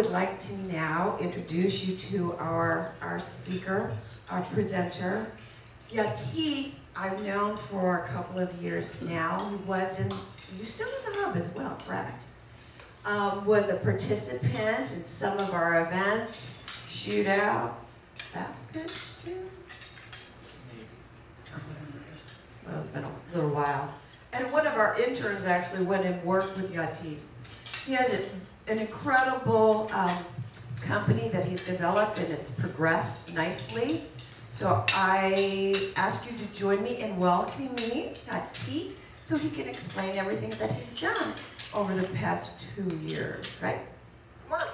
would like to now introduce you to our speaker, our presenter. Yatit, I've known for a couple of years now. You're still in the hub as well, correct? Was a participant in some of our events, shootout, fast pitch too? Well, it's been a little while. And one of our interns actually went and worked with Yatit. He has an incredible company that he's developed, and it's progressed nicely. So I ask you to join me in welcoming Yatit so he can explain everything that he's done over the past 2 years, right? Come on.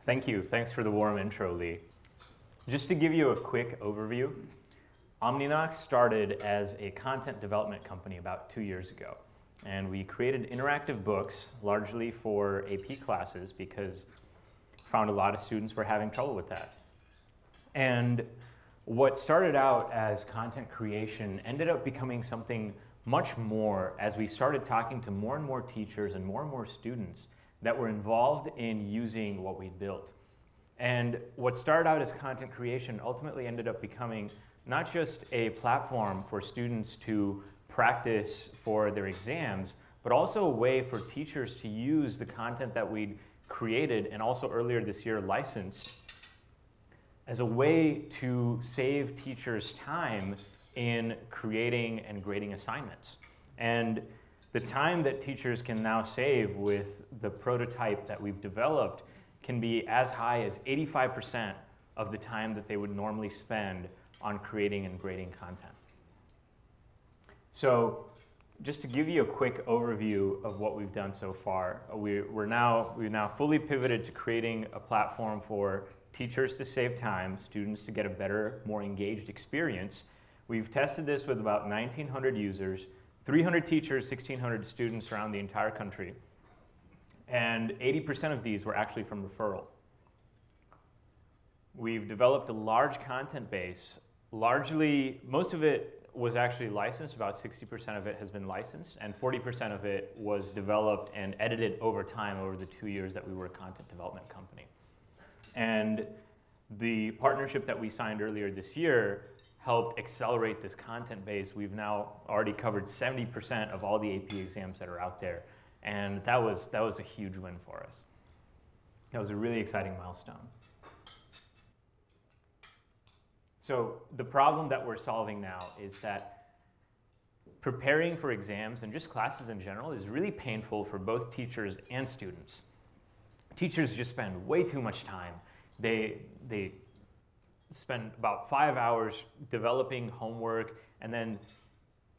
Thank you. Thanks for the warm intro, Lee. Just to give you a quick overview, Omninox started as a content development company about 2 years ago. And we created interactive books largely for AP classes because we found a lot of students were having trouble with that. And what started out as content creation ended up becoming something much more as we started talking to more and more teachers and more students that were involved in using what we built. And what started out as content creation ultimately ended up becoming not just a platform for students to practice for their exams, but also a way for teachers to use the content that we'd created and also earlier this year licensed as a way to save teachers time in creating and grading assignments. And the time that teachers can now save with the prototype that we've developed can be as high as 85% of the time that they would normally spend on creating and grading content. So just to give you a quick overview of what we've done so far, we've now fully pivoted to creating a platform for teachers to save time, students to get a better, more engaged experience. We've tested this with about 1,900 users, 300 teachers, 1,600 students around the entire country. And 80% of these were actually from referral. We've developed a large content base. Largely, most of it was actually licensed. About 60% of it has been licensed, and 40% of it was developed and edited over time over the 2 years that we were a content development company. And the partnership that we signed earlier this year helped accelerate this content base. We've now already covered 70% of all the AP exams that are out there. And that was a huge win for us. That was a really exciting milestone. So the problem that we're solving now is that preparing for exams and just classes in general is really painful for both teachers and students. Teachers just spend way too much time. They spend about 5 hours developing homework and then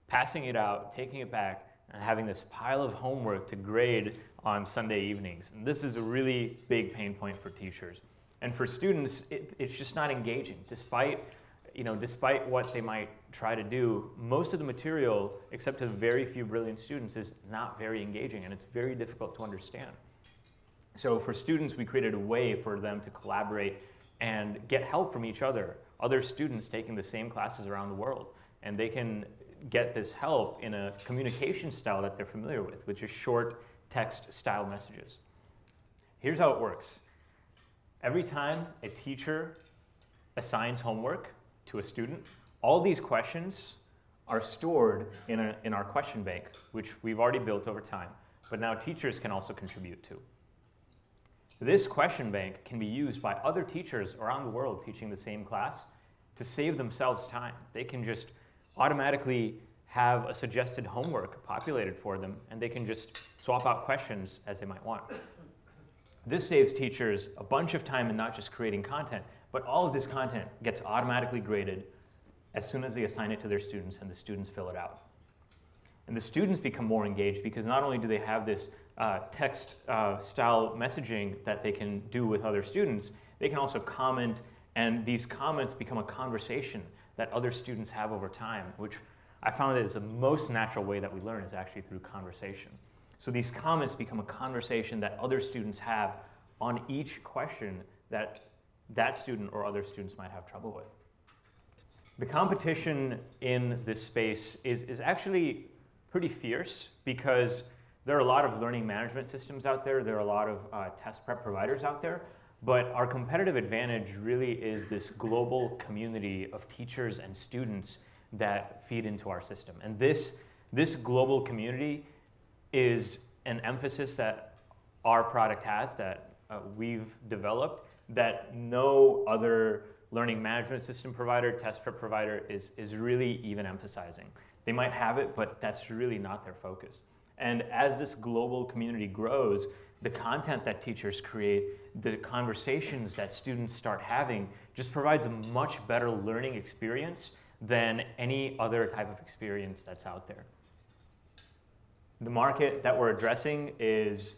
passing it out, taking it back, and having this pile of homework to grade on Sunday evenings. And this is a really big pain point for teachers. And for students, it's just not engaging. Despite what they might try to do, most of the material, except to very few brilliant students, is not very engaging, and it's very difficult to understand. So for students, we created a way for them to collaborate and get help from each other students taking the same classes around the world. And they can get this help in a communication style that they're familiar with, which is short text style messages. Here's how it works. Every time a teacher assigns homework to a student, all these questions are stored in our question bank, which we've already built over time, but now teachers can also contribute to. This question bank can be used by other teachers around the world teaching the same class to save themselves time. They can just automatically have a suggested homework populated for them, and they can just swap out questions as they might want. This saves teachers a bunch of time in not just creating content, but all of this content gets automatically graded as soon as they assign it to their students and the students fill it out. And the students become more engaged because not only do they have this text style messaging that they can do with other students, they can also comment, and these comments become a conversation that other students have over time, which I found that is the most natural way that we learn is actually through conversation. So these comments become a conversation that other students have on each question that that student or other students might have trouble with. The competition in this space is actually pretty fierce because there are a lot of learning management systems out there. There are a lot of test prep providers out there. But our competitive advantage really is this global community of teachers and students that feed into our system. And this global community is an emphasis that our product has, that we've developed, that no other learning management system provider, test prep provider is really even emphasizing. They might have it, but that's really not their focus. And as this global community grows, the content that teachers create, the conversations that students start having just provides a much better learning experience than any other type of experience that's out there. The market that we're addressing is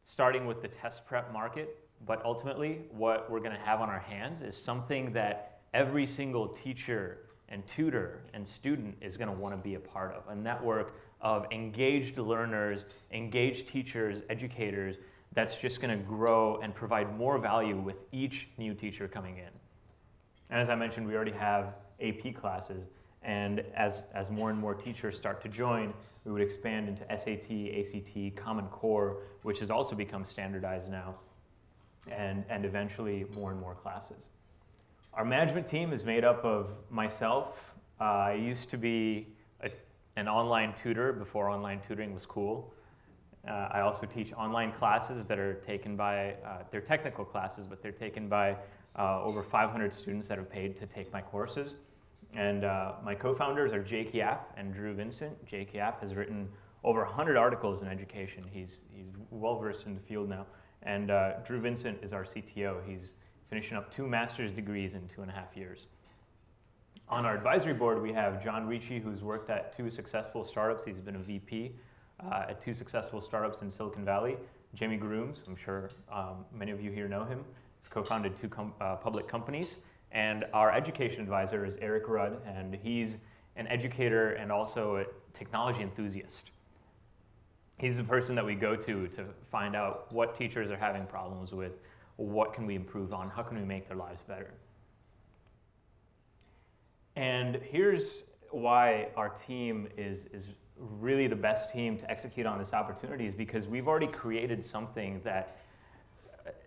starting with the test prep market, but ultimately what we're going to have on our hands is something that every single teacher and tutor and student is going to want to be a part of, a network of engaged learners, engaged teachers, educators, that's just going to grow and provide more value with each new teacher coming in. And as I mentioned, we already have AP classes, and as more and more teachers start to join, we would expand into SAT, ACT, Common Core, which has also become standardized now, and eventually more and more classes. Our management team is made up of myself. I used to be an online tutor before online tutoring was cool. I also teach online classes that are taken by, they're technical classes, but they're taken by over 500 students that are paid to take my courses. And my co-founders are Jake Yap and Drew Vincent. Jake Yap has written over 100 articles in education. He's well-versed in the field now. And Drew Vincent is our CTO. He's finishing up 2 master's degrees in 2.5 years. On our advisory board, we have John Ricci, who's worked at 2 successful startups. He's been a VP at 2 successful startups in Silicon Valley. Jamie Grooms, I'm sure many of you here know him. He's co-founded 2 public companies. And our education advisor is Eric Rudd, and he's an educator and also a technology enthusiast. He's the person that we go to find out what teachers are having problems with, what can we improve on, how can we make their lives better. And here's why our team is really the best team to execute on this opportunity, is because we've already created something that,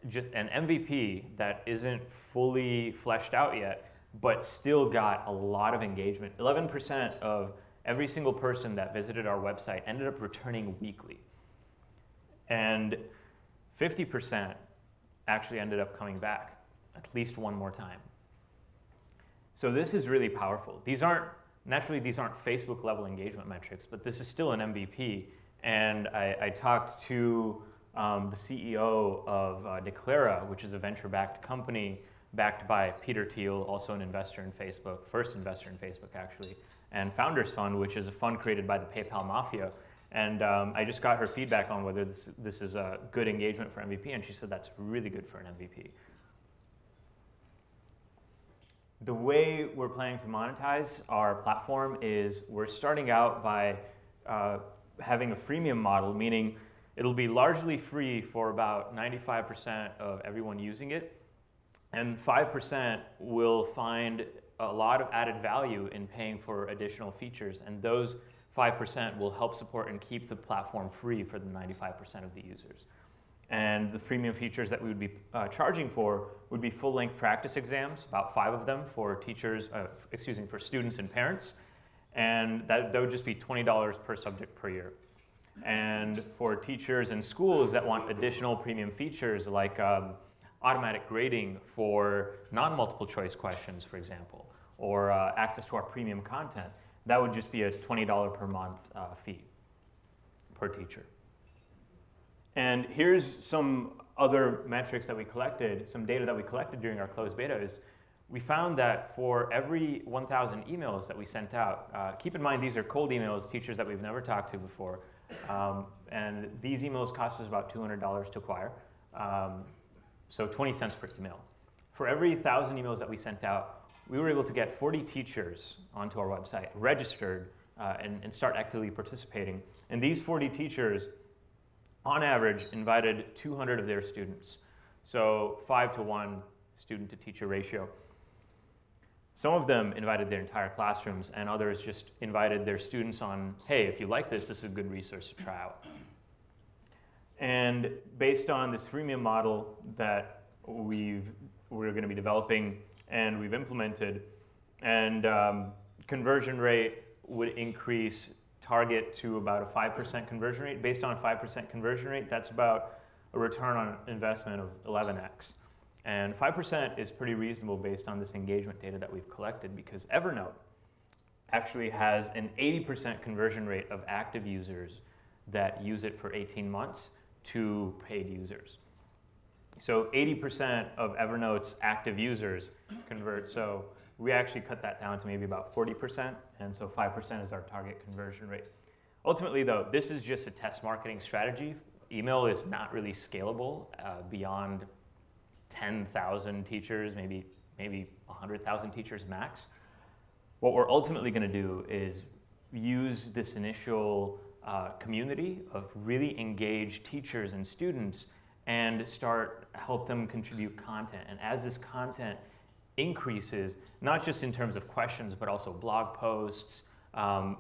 just an MVP that isn't fully fleshed out yet, but still got a lot of engagement. 11% of every single person that visited our website ended up returning weekly. And 50% actually ended up coming back at least one more time. So this is really powerful. Naturally, these aren't Facebook level engagement metrics, but this is still an MVP. And I talked to the CEO of Declara, which is a venture-backed company backed by Peter Thiel, also an investor in Facebook, first investor in Facebook actually, and Founders Fund, which is a fund created by the PayPal Mafia. And I just got her feedback on whether this is a good engagement for MVP, and she said that's really good for an MVP. The way we're planning to monetize our platform is we're starting out by having a freemium model, meaning it'll be largely free for about 95% of everyone using it, and 5% will find a lot of added value in paying for additional features, and those 5% will help support and keep the platform free for the 95% of the users. And the premium features that we would be charging for would be full-length practice exams, about 5 of them for teachers, for students and parents, and that would just be $20 per subject per year. And for teachers and schools that want additional premium features like automatic grading for non-multiple choice questions, for example, or access to our premium content, that would just be a $20 per month fee per teacher. And here's some other metrics that we collected, some data that we collected during our closed beta is we found that for every 1,000 emails that we sent out, keep in mind these are cold emails, teachers that we've never talked to before, and these emails cost us about $200 to acquire, so 20 cents per email. For every 1,000 emails that we sent out, we were able to get 40 teachers onto our website, registered, and start actively participating. And these 40 teachers, on average, invited 200 of their students. So 5-to-1 student to teacher ratio. Some of them invited their entire classrooms, and others just invited their students on, hey, if you like this is a good resource to try out. And based on this freemium model that we're going to be developing and we've implemented, and conversion rate would increase target to about a 5% conversion rate. Based on a 5% conversion rate, that's about a return on investment of 11x. And 5% is pretty reasonable based on this engagement data that we've collected, because Evernote actually has an 80% conversion rate of active users that use it for 18 months to paid users. So 80% of Evernote's active users convert. So we actually cut that down to maybe about 40%, and so 5% is our target conversion rate. Ultimately, though, this is just a test marketing strategy. Email is not really scalable beyond 10,000 teachers, maybe 100,000 teachers max. What we're ultimately going to do is use this initial community of really engaged teachers and students and help them contribute content. And as this content increases, not just in terms of questions, but also blog posts,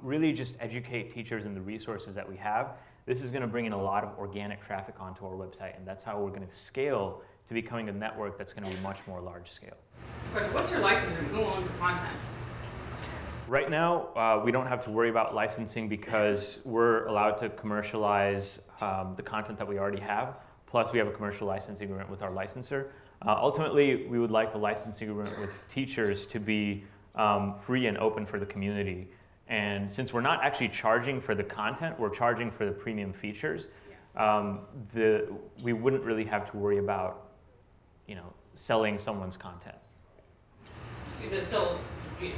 really just educate teachers in the resources that we have. This is going to bring in a lot of organic traffic onto our website, and that's how we're going to scale to becoming a network that's going to be much more large scale. What's your license agreement? Who owns the content? Right now, we don't have to worry about licensing because we're allowed to commercialize the content that we already have. Plus, we have a commercial licensing agreement with our licensor. Ultimately, we would like the licensing agreement with teachers to be free and open for the community. And since we're not actually charging for the content, we're charging for the premium features, we wouldn't really have to worry about, selling someone's content. There's still the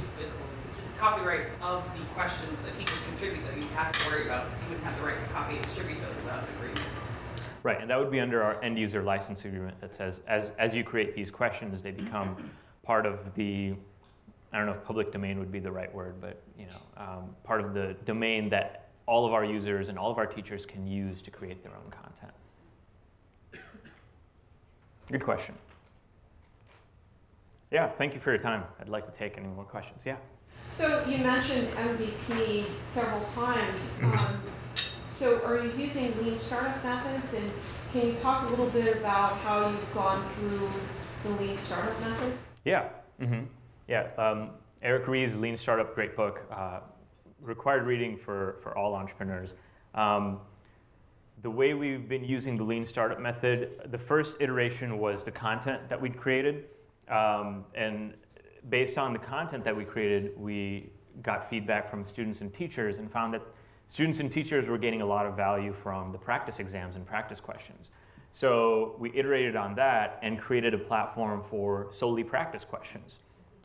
copyright of the questions that teachers contribute that you have to worry about, because you wouldn't have the right to copy and distribute those without an agreement. Right, and that would be under our end user license agreement that says, as you create these questions, they become part of the, I don't know if public domain would be the right word, but part of the domain that all of our users and all of our teachers can use to create their own content. Good question. Yeah, thank you for your time. I'd like to take any more questions. Yeah. So you mentioned MVP several times. So are you using lean startup methods, and can you talk a little bit about how you've gone through the lean startup method? Yeah. Eric Ries's Lean Startup, great book, required reading for all entrepreneurs. The way we've been using the Lean Startup method, the first iteration was the content that we'd created. And based on the content that we created, we got feedback from students and teachers and found that students and teachers were getting a lot of value from the practice exams and practice questions. So we iterated on that and created a platform for solely practice questions.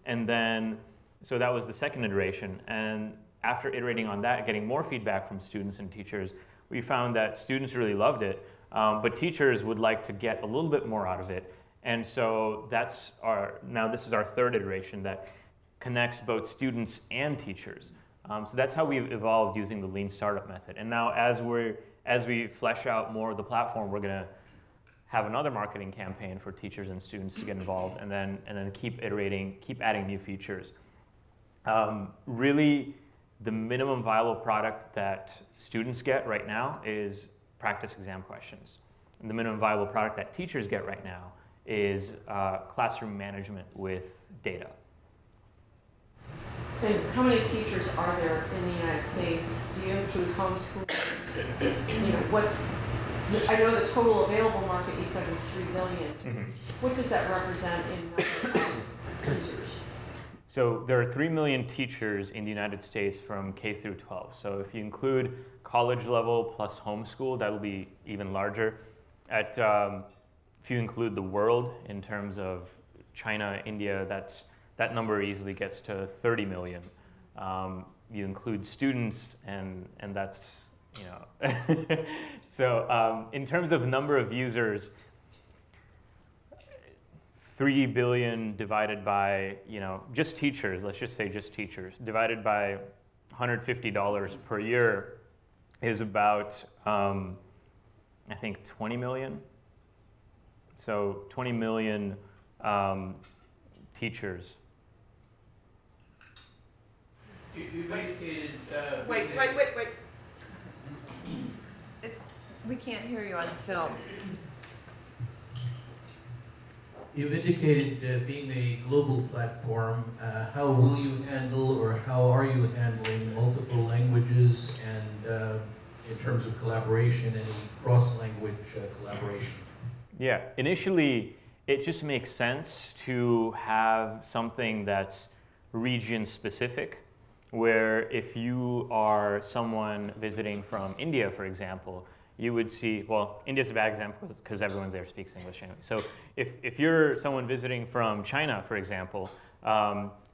And then, so that was the second iteration. And after iterating on that, getting more feedback from students and teachers, we found that students really loved it, but teachers would like to get a little bit more out of it. And so now this is our third iteration that connects both students and teachers. So that's how we've evolved using the Lean Startup method. And now as we flesh out more of the platform, we're going to have another marketing campaign for teachers and students to get involved, and then keep iterating, keep adding new features. Really, the minimum viable product that students get right now is practice exam questions. And the minimum viable product that teachers get right now is classroom management with data. And how many teachers are there in the United States? Do you include homeschool? I know the total available market you said was 3 billion. Mm-hmm. What does that represent in number of users? So there are 3 million teachers in the United States from K through 12. So if you include college level plus homeschool, that will be even larger. If you include the world in terms of China, India, that number easily gets to 30 million. You include students, and that's, So in terms of number of users, 3 billion divided by, just teachers, let's just say just teachers, divided by $150 per year is about, I think, 20 million. So 20 million teachers You've indicated. Wait. We can't hear you on the film. You've indicated being a global platform. How will you handle, or how are you handling multiple languages and in terms of collaboration and cross-language collaboration? Yeah, initially it just makes sense to have something that's region specific, where if you are someone visiting from India, for example, you would see, well, India's a bad example because everyone there speaks English anyway. So if you're someone visiting from China, for example,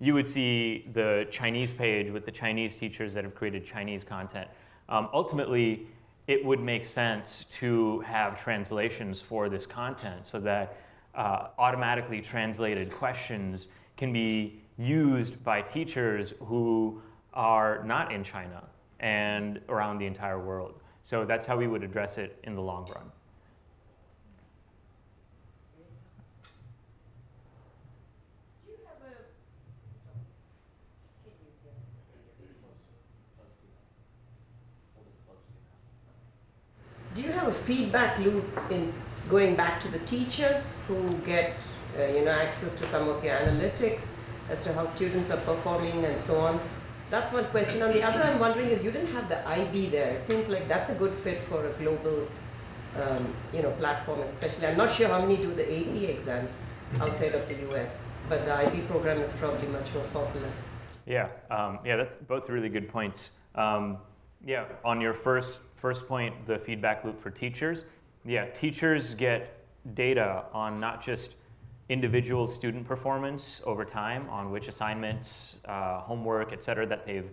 you would see the Chinese page with the Chinese teachers that have created Chinese content. Ultimately, it would make sense to have translations for this content so that automatically translated questions can be used by teachers who are not in China and around the entire world. So that's how we would address it in the long run. Do you have a feedback loop in going back to the teachers who get access to some of your analytics as to how students are performing and so on? That's one question. On the other, I'm wondering is you didn't have the IB there. It seems like that's a good fit for a global platform especially. I'm not sure how many do the AP exams outside of the US, but the IB program is probably much more popular. Yeah, that's both really good points. Yeah, on your first point, the feedback loop for teachers. Yeah, teachers get data on not just individual student performance over time, on which assignments, homework, et cetera, that they've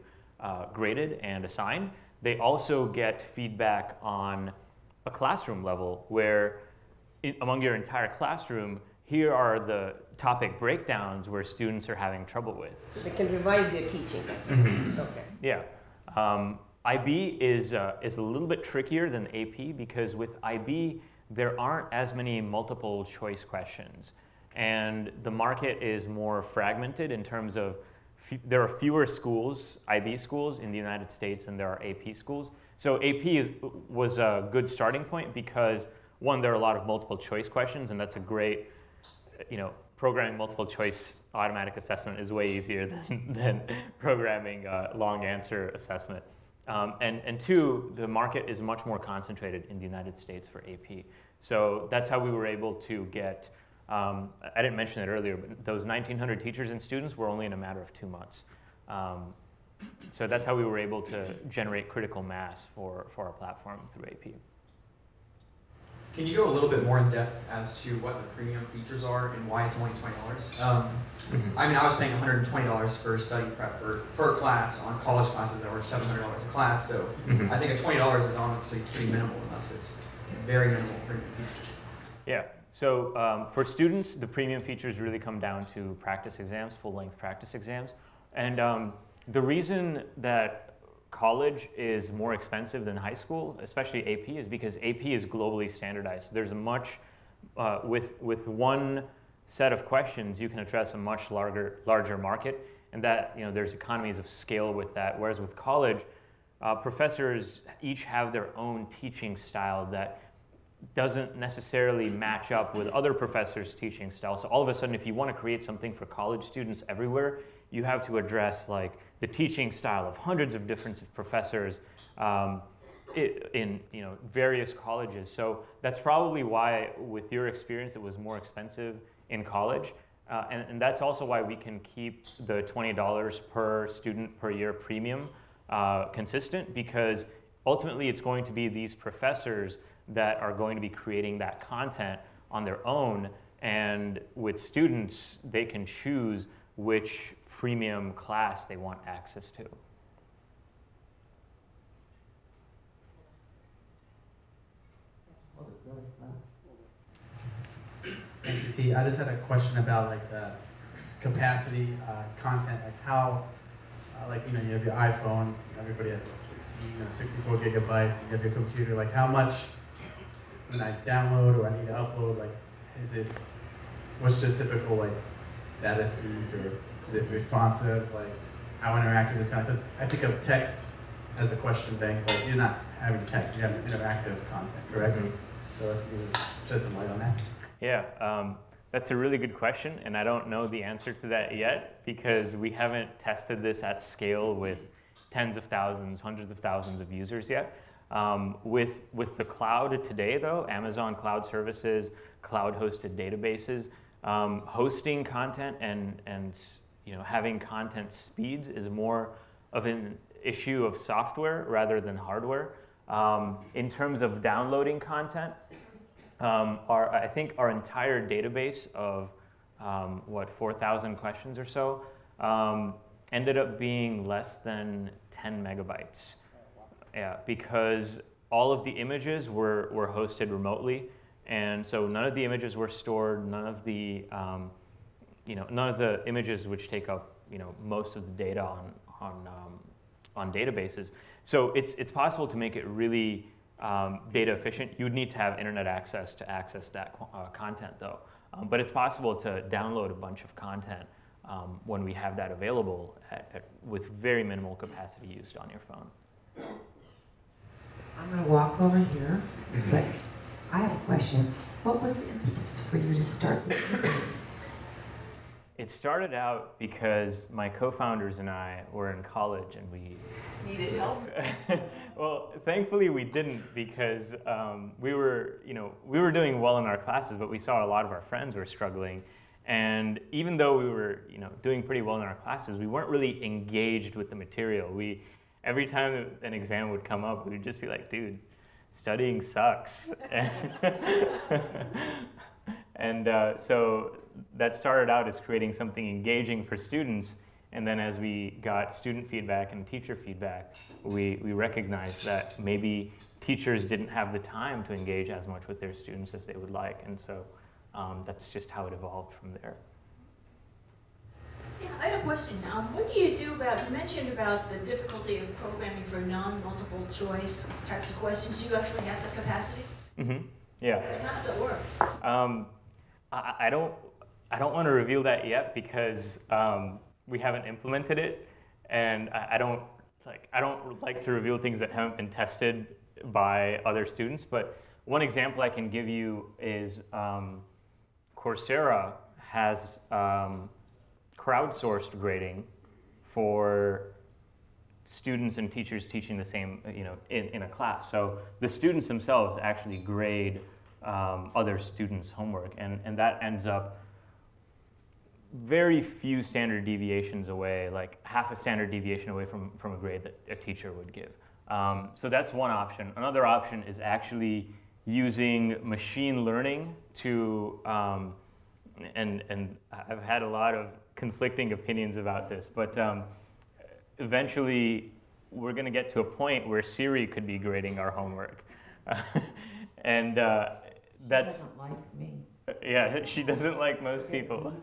graded and assigned. They also get feedback on a classroom level where among your entire classroom, here are the topic breakdowns where students are having trouble with. So they can revise their teaching. Okay. Yeah. IB is a little bit trickier than AP because with IB, there aren't as many multiple choice questions. And the market is more fragmented in terms of there are fewer schools, IB schools in the United States than there are AP schools. So AP was a good starting point because one, there are a lot of multiple choice questions, and that's a great, programming multiple choice automatic assessment is way easier than programming long answer assessment. And two, the market is much more concentrated in the United States for AP. So that's how we were able to get, I didn't mention it earlier, but those 1,900 teachers and students were only in a matter of 2 months. So that's how we were able to generate critical mass for our platform through AP. Can you go a little bit more in depth as to what the premium features are and why it's only $20? I mean, I was paying $120 for study prep per class on college classes that were $700 a class, so I think $20 is honestly pretty minimal unless it's very minimal premium features. Yeah, so for students, the premium features really come down to practice exams, full-length practice exams. And the reason that college is more expensive than high school, especially AP, is because AP is globally standardized. There's a much, with one set of questions, you can address a much larger market, and that, there's economies of scale with that. Whereas with college, professors each have their own teaching style that doesn't necessarily match up with other professors' teaching style. So all of a sudden, if you want to create something for college students everywhere, you have to address the teaching style of hundreds of different professors in various colleges. So that's probably why, with your experience, it was more expensive in college. And that's also why we can keep the $20 per student per year premium consistent, because ultimately it's going to be these professors that are going to be creating that content on their own. And with students, they can choose which premium class they want access to. Thanks, Yatit. I just had a question about the capacity, content, how, you have your iPhone, everybody has 64 gigabytes, and you have your computer, how much when I download or I need to upload, what's the typical data speeds, or is it responsive? how interactive it's kind of, because I think of text as a question bank, but you're not having text, you have interactive content, correct? Mm-hmm. So if you could shed some light on that. Yeah, that's a really good question, and I don't know the answer to that yet because we haven't tested this at scale with tens of thousands, hundreds of thousands of users yet. With the cloud today, though, Amazon Cloud Services, cloud-hosted databases, hosting content and having content speeds is more of an issue of software rather than hardware. In terms of downloading content, I think our entire database of 4,000 questions or so ended up being less than 10 megabytes. Yeah, because all of the images were hosted remotely, and so none of the images were stored. None of the none of the images which take up most of the data on databases. So it's possible to make it really data efficient. You would need to have internet access to access that content, though. But it's possible to download a bunch of content when we have that available with very minimal capacity used on your phone. I'm going to walk over here, but I have a question. What was the impetus for you to start this company? It started out because my co-founders and I were in college and we Needed help? Well, thankfully we didn't because we were doing well in our classes, but we saw a lot of our friends were struggling. And even though we were doing pretty well in our classes, we weren't really engaged with the material. Every time an exam would come up, we would just be like, dude, studying sucks. And so that started out as creating something engaging for students. And then as we got student feedback and teacher feedback, we recognized that maybe teachers didn't have the time to engage as much with their students as they would like. And so that's just how it evolved from there. Yeah, I had a question. What do you do about, you mentioned about the difficulty of programming for non-multiple choice types of questions. Do you actually have the capacity? Mm-hmm. Yeah. How does it work? I don't want to reveal that yet because we haven't implemented it, and I don't like to reveal things that haven't been tested by other students. But one example I can give you is Coursera has crowdsourced grading for students and teachers teaching the same, in a class. So the students themselves actually grade other students' homework, and that ends up very few standard deviations away, like half a standard deviation away from a grade that a teacher would give. So that's one option. Another option is actually using machine learning to, and I've had a lot of conflicting opinions about this, but eventually we're going to get to a point where Siri could be grading our homework. And that's... She doesn't like me. Yeah, she doesn't like most people.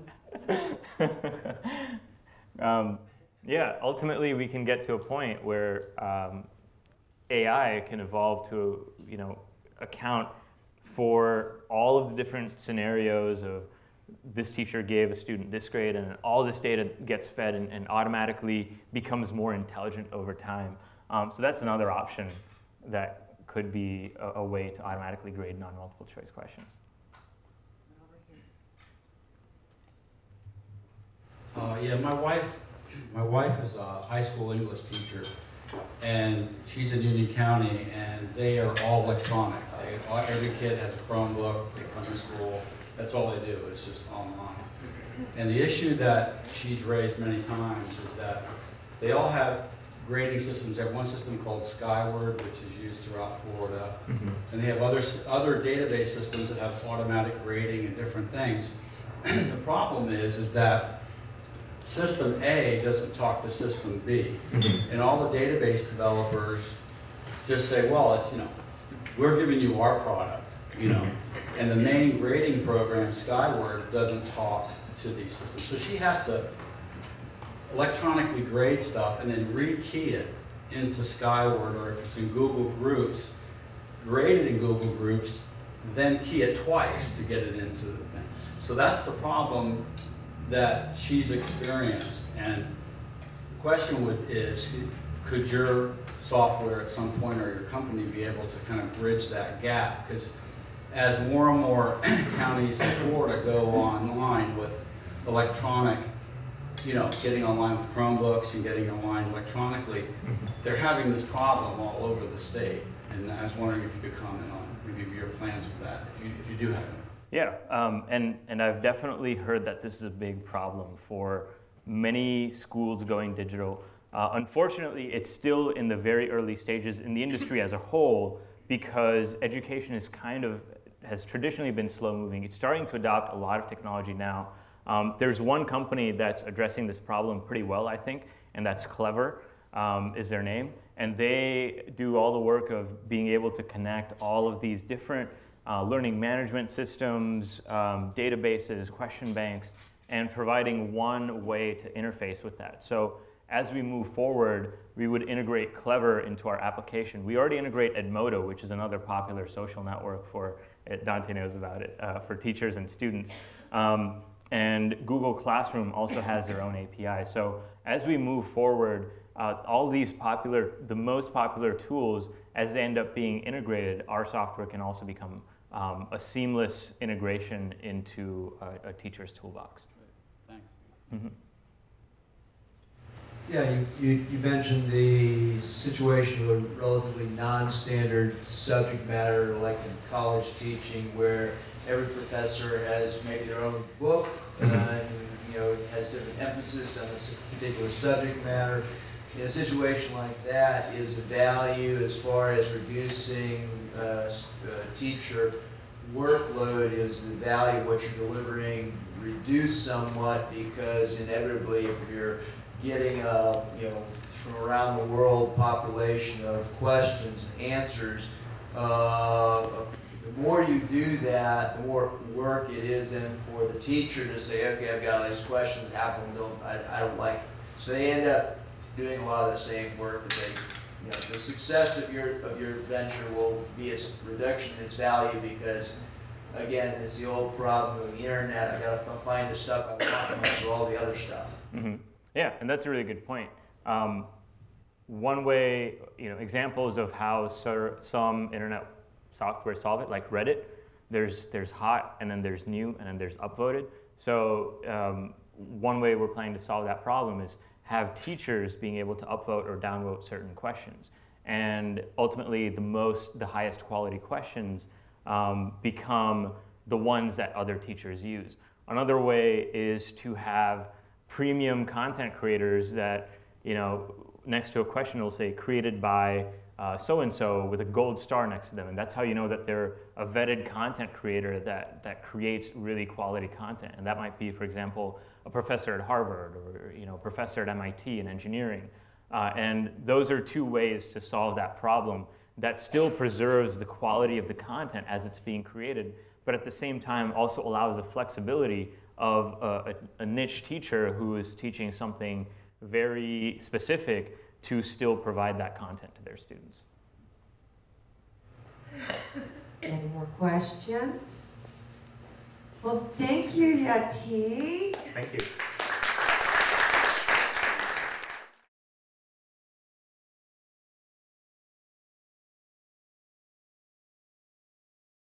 Yeah, ultimately we can get to a point where AI can evolve to, account for all of the different scenarios of this teacher gave a student this grade, and all this data gets fed and automatically becomes more intelligent over time. So that's another option that could be a way to automatically grade non-multiple choice questions. Yeah, my wife is a high school English teacher, and she's in Union County, and they are all electronic. Every kid has a Chromebook. They come to school. That's all they do. It's just online. And the issue that she's raised many times is that they all have grading systems. They have one system called Skyward, which is used throughout Florida, and they have other database systems that have automatic grading and different things. The problem is that System A doesn't talk to System B, and all the database developers just say, well, it's, we're giving you our product, and the main grading program, Skyward, doesn't talk to these systems. So she has to electronically grade stuff and then rekey it into Skyward, or if it's in Google Groups, grade it in Google Groups, then key it twice to get it into the thing. So that's the problem that she's experienced. And question is, could your software at some point or your company be able to kind of bridge that gap? Because as more and more counties in Florida go online with electronic, getting online with Chromebooks and getting online electronically, they're having this problem all over the state. And I was wondering if you could comment on maybe your plans for that, if you do have them. Yeah, and I've definitely heard that this is a big problem for many schools going digital. Unfortunately, it's still in the very early stages in the industry as a whole, because education is has traditionally been slow moving. It's starting to adopt a lot of technology now. There's one company that's addressing this problem pretty well, I think, and that's Clever, is their name. And they do all the work of being able to connect all of these different learning management systems, databases, question banks, and providing one way to interface with that. So as we move forward, we would integrate Clever into our application. We already integrate Edmodo, which is another popular social network Dante knows about it, for teachers and students. And Google Classroom also has their own API. So as we move forward, all these the most popular tools, as they end up being integrated, our software can also become a seamless integration into a teacher's toolbox. Thanks. Mm-hmm. Yeah, you mentioned the situation of a relatively non-standard subject matter, like in college teaching, where every professor has maybe their own book, and has different emphasis on a particular subject matter. In a situation like that, is the value as far as reducing teacher workload, is the value of what you're delivering reduced somewhat, because inevitably if you're getting a from around the world population of questions and answers, the more you do that, the more work it is then for the teacher to say, okay, I've got all these questions, half of them I don't like. So they end up doing a lot of the same work that they, the success of your venture will be its reduction in its value, because again, it's the old problem of the internet. I gotta find the stuff I want next to all the other stuff. Mm-hmm. Yeah, and that's a really good point. One way, examples of how some internet software solve it, like Reddit, there's hot, and then there's new, and then there's upvoted. So one way we're planning to solve that problem is have teachers being able to upvote or downvote certain questions. And ultimately, the highest quality questions become the ones that other teachers use. Another way is to have premium content creators that, next to a question will say created by so-and-so with a gold star next to them. And that's how you know that they're a vetted content creator that creates really quality content. And that might be, for example, a professor at Harvard, or a professor at MIT in engineering. And those are two ways to solve that problem that still preserves the quality of the content as it's being created, but at the same time also allows the flexibility of a niche teacher who is teaching something very specific to still provide that content to their students. Any more questions? Well, thank you, Yatit. Thank you.